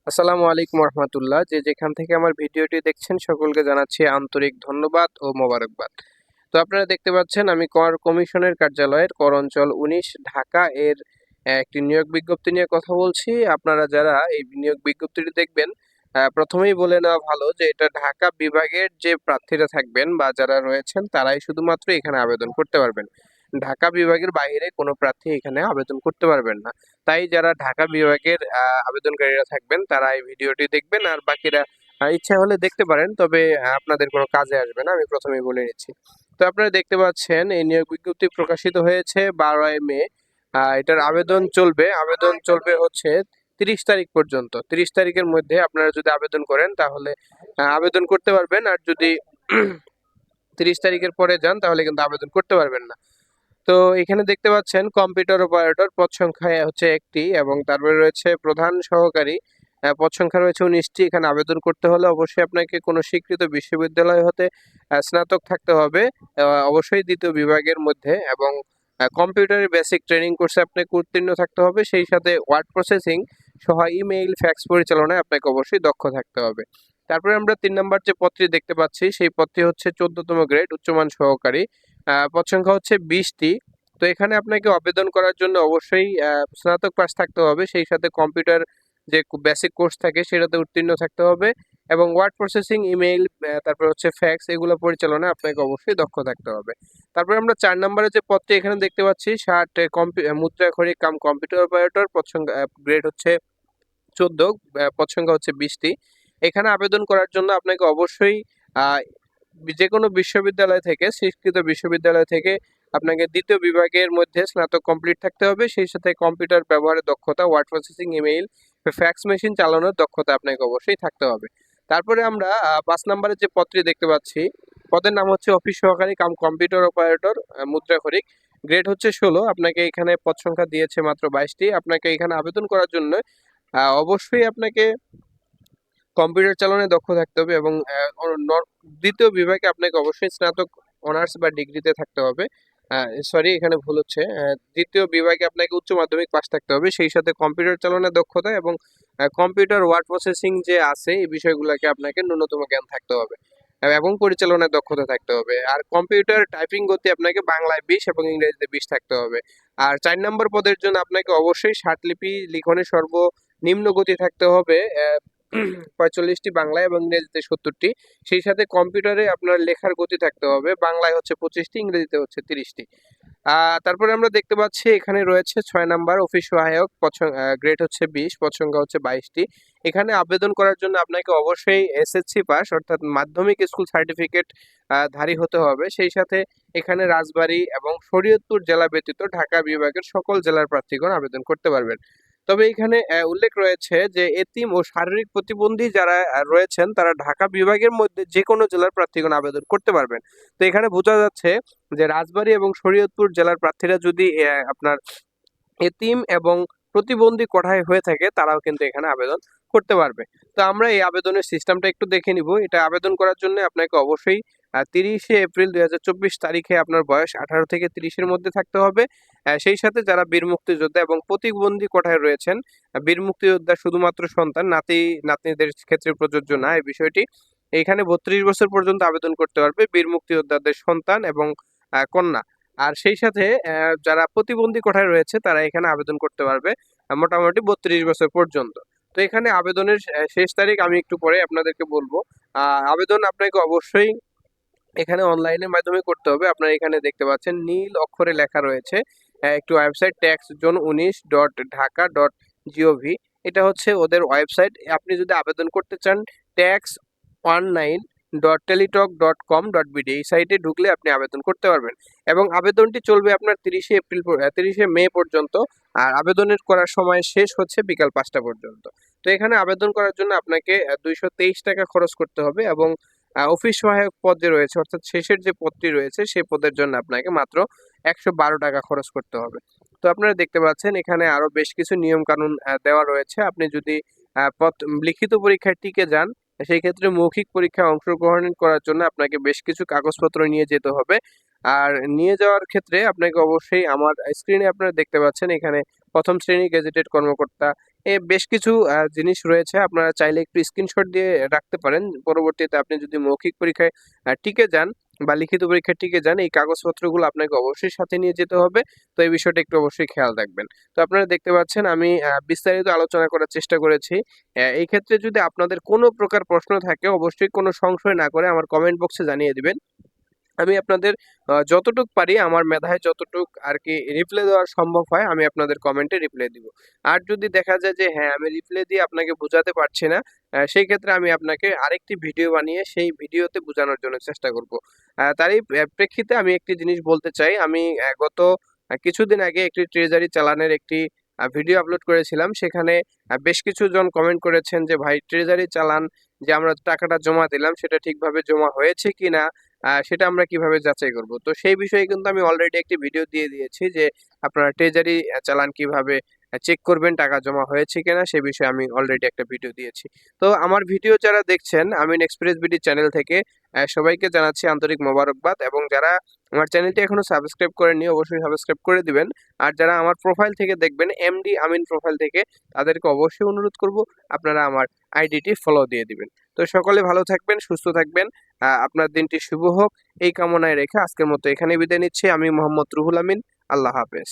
আসসালামু আলাইকুম রহমতুল্লাহ। যে যেখান থেকে আমার ভিডিওটি দেখছেন সকলকে জানাচ্ছি আন্তরিক ধন্যবাদ ও মোবারকবাদ। তো আপনারা দেখতে পাচ্ছেন আমি কর কমিশনের কার্যালয়ের কর অঞ্চল ১৯ ঢাকা এর একটি নিয়োগ বিজ্ঞপ্তি নিয়ে কথা বলছি। আপনারা যারা এই নিয়োগ বিজ্ঞপ্তিটি দেখবেন, প্রথমেই বলে নেওয়া ভালো যে এটা ঢাকা বিভাগের যে প্রার্থীরা থাকবেন বা যারা রয়েছেন তারাই শুধুমাত্র এখানে আবেদন করতে পারবেন। ঢাকা বিভাগের বাইরে কোনো প্রার্থী এখানে আবেদন করতে পারবেন না। তাই যারা ঢাকা বিভাগের আবেদনকারীরা থাকবেন তারা এই ভিডিওটি দেখবেন, আর বাকিরা ইচ্ছা হলে দেখতে পারেন, তবে আপনাদের কোনো কাজে আসবে না, আমি প্রথমেই বলে নিচ্ছি। তো আপনারা দেখতে পাচ্ছেন এই নিয়োগ বিজ্ঞপ্তি প্রকাশিত হয়েছে 12ই মে। এটার আবেদন চলবে হচ্ছে 30 তারিখ পর্যন্ত। 30 তারিখের মধ্যে আপনারা যদি আবেদন করেন তাহলে আবেদন করতে পারবেন, আর যদি 30 তারিখের পরে যান তাহলে কিন্তু আবেদন করতে পারবেন না। তো এখানে দেখতে পাচ্ছেন কম্পিউটার অপারেটর পদ সংখ্যা হচ্ছে একটি, এবং তারপরে রয়েছে প্রধান সহকারী পদ সংখ্যা রয়েছে 19টি। এখানে আবেদন করতে হলে অবশ্যই আপনাকে কোনো স্বীকৃত বিশ্ববিদ্যালয় হতে স্নাতক থাকতে হবে, অবশ্যই দ্বিতীয় বিভাগের মধ্যে, এবং কম্পিউটারের বেসিক ট্রেনিং কোর্সে আপনাকে উত্তীর্ণ থাকতে হবে। সেই সাথে ওয়ার্ড প্রসেসিং সহ ইমেইল ফ্যাক্স পরিচালনায় আপনাকে অবশ্যই দক্ষ থাকতে হবে। তারপরে আমরা 3 নম্বর যে পদটি দেখতে পাচ্ছি সেই পদটি হচ্ছে 14তম গ্রেড উচ্চমান সহকারী। পদ সংখ্যা হচ্ছে 20টি। তো এখানে আপনাকে আবেদন করার জন্য অবশ্যই স্নাতক পাস থাকতে হবে, সেই সাথে কম্পিউটার যে বেসিক কোর্স থাকে সেটাতে উত্তীর্ণ থাকতে হবে, এবং ওয়ার্ড প্রসেসিং, ইমেইল, তারপর হচ্ছে ফ্যাক্স, এগুলো পরিচালনায় আপনাকে অবশ্যই দক্ষ থাকতে হবে। তারপরে আমরা 4 নম্বরে যে পদটি এখানে দেখতে পাচ্ছি 60 মুদ্রাক্ষরিক কাম কম্পিউটার অপারেটর, পদ সংখ্যা গ্রেড হচ্ছে 14, পদ সংখ্যা হচ্ছে 20টি। এখানে আবেদন করার জন্য আপনাকে অবশ্যই আহ, যে কোনো বিশ্ববিদ্যালয় থেকে, স্বীকৃত বিশ্ববিদ্যালয় থেকে আপনাকে দ্বিতীয় বিভাগের মধ্যে স্নাতক কমপ্লিট থাকতে হবে, সেই সাথে কম্পিউটার ব্যবহারের দক্ষতা, word processing, email, fax machine চালানোর দক্ষতা আপনাকে অবশ্যই থাকতে হবে। তারপরে আমরা 5 নম্বরে যে পদটি দেখতে পাচ্ছি, পদের নাম হচ্ছে অফিস সহকারী কাম কম্পিউটার অপারেটর, মুদ্রাক্ষরিক, গ্রেড হচ্ছে 16। আপনাকে এখানে পদ সংখ্যা দিয়েছে মাত্র 22টি। আপনাকে এখানে আবেদন করার জন্য অবশ্যই আপনাকে কম্পিউটার চালানোয় দক্ষ থাকতে হবে, এবং দ্বিতীয় বিভাগে আপনাকে অবশ্যই স্নাতক অনার্স বা ডিগ্রিতে থাকতে হবে। সরি, এখানে ভুল হচ্ছে, দ্বিতীয় বিভাগে আপনাকে উচ্চ মাধ্যমিক পাস থাকতে হবে, সেই সাথে কম্পিউটার চালানোর দক্ষতা এবং কম্পিউটার ওয়ার্ড প্রসেসিং যে আছে এই বিষয়গুলোকে আপনাকে ন্যূনতম জ্ঞান থাকতে হবে, এবং পরিচালনার দক্ষতা থাকতে হবে। আর কম্পিউটার টাইপিং গতি আপনাকে বাংলায় 20 এবং ইংরেজিতে 20 থাকতে হবে। আর 4 নম্বর পদের জন্য আপনাকে অবশ্যই ষাটলিপি লিখনে সর্বনিম্ন গতি থাকতে হবে, 45টি বাংলায় এবং ইংরেজিতে 70টি। সেই সাথে কম্পিউটারে আপনার লেখার গতি থাকতে হবে, বাংলায় হচ্ছে 25টি, ইংরেজিতে হচ্ছে 30টি। তারপরে আমরা দেখতে পাচ্ছি এখানে রয়েছে 6 নাম্বার অফিস সহায়ক, গ্রেড হচ্ছে 20, পদ সংখ্যা হচ্ছে 22টি। এখানে আবেদন করার জন্য আপনাকে অবশ্যই এসএসসি পাস অর্থাৎ মাধ্যমিক স্কুল সার্টিফিকেট ধারী হতে হবে। সেই সাথে এখানে রাজবাড়ী এবং শরীয়তপুর জেলা ব্যতীত ঢাকা বিভাগের সকল জেলার প্রার্থীগণ আবেদন করতে পারবেন। তবে এখানে উল্লেখ রয়েছে যে এতিম ও শারীরিক প্রতিবন্ধী যারা রয়েছেন তারা ঢাকা বিভাগের মধ্যে যে কোনো জেলার প্রার্থীগণ আবেদন করতে পারবেন। তো এখানে বোঝা যাচ্ছে যে রাজবাড়ী এবং শরীয়তপুর জেলার প্রার্থীরা যদি আপনার এতিম এবং প্রতিবন্ধী কোঠায় হয়ে থাকে তারাও কিন্তু এখানে আবেদন করতে পারবে। তো আমরা এই আবেদনের সিস্টেমটা একটু দেখে নিব। এটা আবেদন করার জন্য আপনাকে অবশ্যই 30শে এপ্রিল 2024 তারিখে আপনার বয়স 18 থেকে 30-এর মধ্যে থাকতে হবে। সেই সাথে যারা বীর মুক্তিযোদ্ধা এবং প্রতিবন্ধী কোঠায় রয়েছেন, বীর মুক্তিযোদ্ধা শুধুমাত্র সন্তান, নাতি নাতনিদের ক্ষেত্রে প্রযোজ্য না এই বিষয়টি। এখানে 32 বছর পর্যন্ত আবেদন করতে পারবে বীর মুক্তিযোদ্ধাদের সন্তান এবং কন্যা। আর সেই সাথে যারা প্রতিবন্ধী কোঠায় রয়েছে তারা এখানে আবেদন করতে পারবে মোটামুটি 32 বছর পর্যন্ত। তো এখানে আবেদনের শেষ তারিখ আমি একটু পরে আপনাদেরকে বলবো। আবেদন আপনাকে অবশ্যই এখানে অনলাইনের মাধ্যমে করতে হবে। আপনারা এখানে দেখতে পাচ্ছেন নীল অক্ষরে লেখা রয়েছে একটি ওয়েবসাইট, tax19.dhaka.gov। এটা হচ্ছে ওদের ওয়েবসাইট। আপনি যদি আবেদন করতে চান tax19.teletalk.com.bd এই সাইটে ঢুকলে আপনি আবেদন করতে পারবেন, এবং আবেদনটি চলবে আপনার 30শে মে পর্যন্ত। আর আবেদনের করার সময় শেষ হচ্ছে বিকাল 5টা পর্যন্ত। তো এখানে আবেদন করার জন্য আপনাকে 223 টাকা খরচ করতে হবে, এবং অফিস সহায়ক পদ যে রয়েছে অর্থাৎ শেষের যে পদটি রয়েছে সেই পদের জন্য আপনাকে মাত্র 112 টাকা খরচ করতে হবে। তো আপনারা দেখতে পাচ্ছেন এখানে আরো বেশ কিছু নিয়ম কানুন দেওয়া রয়েছে। আপনি যদি লিখিত পরীক্ষায় টিকে যান সেই ক্ষেত্রে মৌখিক পরীক্ষায় অংশগ্রহণ করার জন্য আপনাকে বেশ কিছু কাগজপত্র নিয়ে যেতে হবে। আর নিয়ে যাওয়ার ক্ষেত্রে আপনাকে অবশ্যই আমার স্ক্রিনে আপনারা দেখতে পাচ্ছেন এখানে প্রথম শ্রেণী গেজেটেড কর্মকর্তা বেশ কিছু জিনিস রয়েছে, আপনারা চাইলে একটু স্ক্রিনশট দিয়ে রাখতে পারেন। পরবর্তীতে আপনি যদি মৌখিক পরীক্ষায় টিকে যান বা লিখিত পরীক্ষায় টিকে যান, এই কাগজপত্রগুলো আপনাকে অবশ্যই সাথে নিয়ে যেতে হবে। তো এই বিষয়টা একটু অবশ্যই খেয়াল রাখবেন। তো আপনারা দেখতে পাচ্ছেন আমি বিস্তারিত আলোচনা করার চেষ্টা করেছি। এই ক্ষেত্রে যদি আপনাদের কোনো প্রকার প্রশ্ন থাকে, অবশ্যই কোনো সংশয় না করে আমার কমেন্ট বক্সে জানিয়ে দিবেন। আমি আপনাদের যতটুক পারি, আমার মেধায় যতটুক আরকি রিপ্লাই দেওয়া সম্ভব হয়, আমি আপনাদের কমেন্টে রিপ্লাই দিব। আর যদি দেখা যায় যে হ্যাঁ, আমি রিপ্লাই দিয়ে আপনাকে বোঝাতে পারছি না, সেই ক্ষেত্রে আমি আপনাকে আরেকটি ভিডিও বানিয়ে সেই ভিডিওতে বোঝানোর জন্য চেষ্টা করব। তারই প্রেক্ষিতে আমি একটি জিনিস বলতে চাই। আমি গত কিছুদিন আগে একটি ট্রেজারি চালানের একটি ভিডিও আপলোড করেছিলাম। সেখানে বেশ কিছুজন কমেন্ট করেছেন যে, "ভাই, ট্রেজারি চালান যে আমরা টাকাটা জমা দিলাম সেটা ঠিকভাবে জমা হয়েছে কিনা সেটা আমরা কিভাবে যাচাই করব?" তো সেই বিষয়ে কিন্তু আমি অলরেডি একটি ভিডিও দিয়ে দিয়েছি যে আপনারা ট্রেজারি চালান কিভাবে চেক করবেন টাকা জমা হয়েছে কিনা, সে বিষয়ে আমি অলরেডি একটা ভিডিও দিয়েছি। তো আমার ভিডিও যারা দেখছেন আমিন এক্সপ্রেস বিডি চ্যানেল থেকে, সবাইকে জানাচ্ছি আন্তরিক মোবারকবাদ, এবং যারা আমার চ্যানেলটি এখনো সাবস্ক্রাইব করেননি অবশ্যই সাবস্ক্রাইব করে দিবেন। আর যারা আমার প্রোফাইল থেকে দেখবেন, এমডি আমিন প্রোফাইল থেকে, তাদেরকে অবশ্যই অনুরোধ করব আপনারা আমার আইডিটি ফলো দিয়ে দিবেন। তো সকলে ভালো থাকবেন, সুস্থ থাকবেন। আপনার দিনটি শুভ হোক এই কামনায় রেখে আজকের মতো এখানেই বিদায় নিচ্ছি। আমি মোহাম্মদ রুহুল আমিন। আল্লাহ হাফেজ।